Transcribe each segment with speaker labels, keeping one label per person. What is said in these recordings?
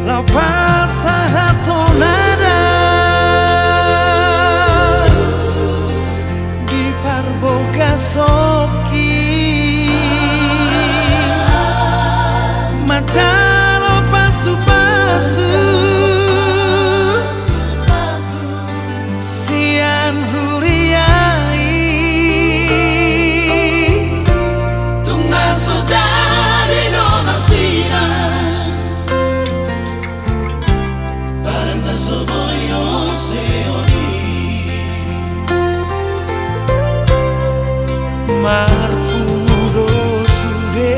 Speaker 1: la passato nada di parboga soki matalo pasu-pasu sian huriai
Speaker 2: tungna sojari no masira baranda soboyo seoni
Speaker 1: marpudo sude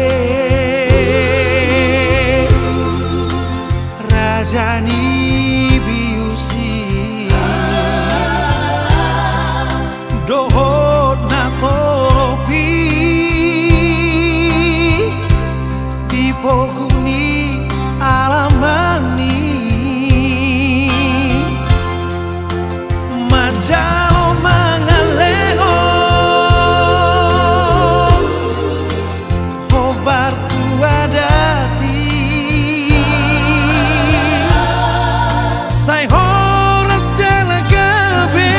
Speaker 1: rajani biusi dohot natoropi dipoguni alamani majalo mangaleo hobar tuadati sai horas jalagabe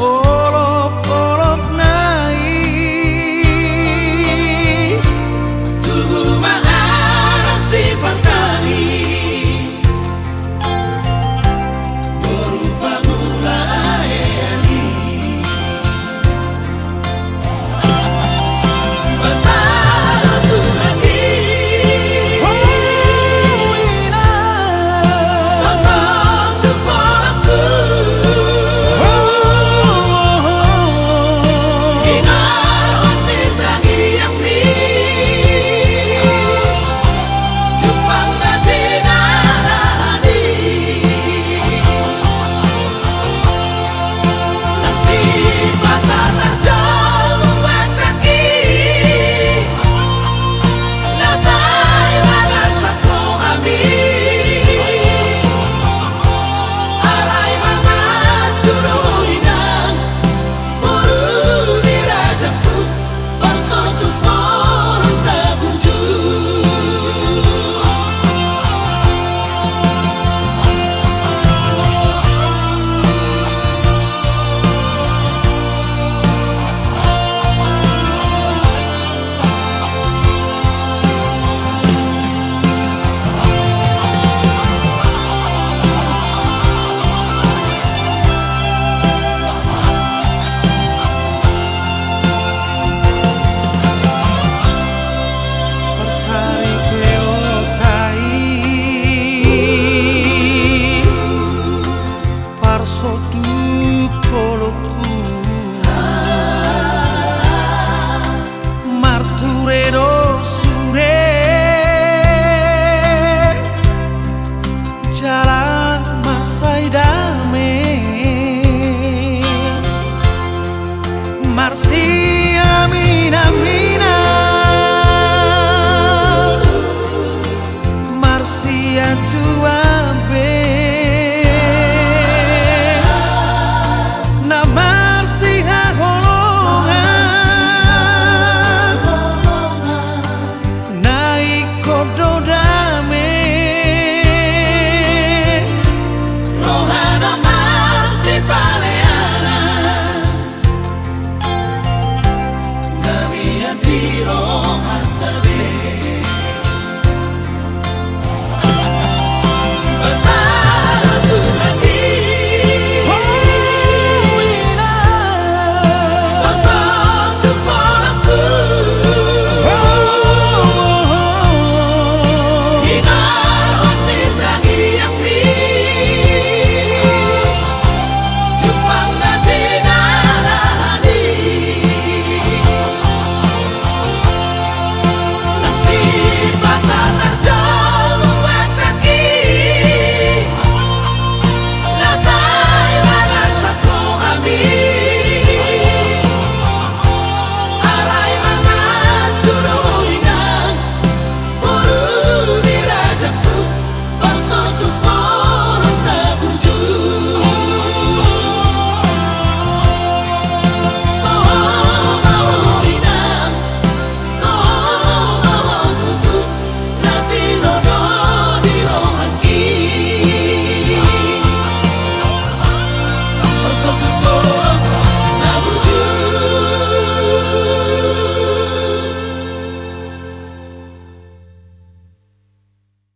Speaker 1: olop-olop nai
Speaker 2: tubuh maarah si partai berubah mulai ini besar Tuhan pasang kepalaku Kinar hati tangi yang mi Jepang na jinarani Nang si mata terjalung kaki Nasay mga sakto kami Alay mga tuloy ng Puro ni Rajaku Parsoto porong nabuju
Speaker 1: persari peotai parsotu koloku marturedo sure jalan masai dame marsi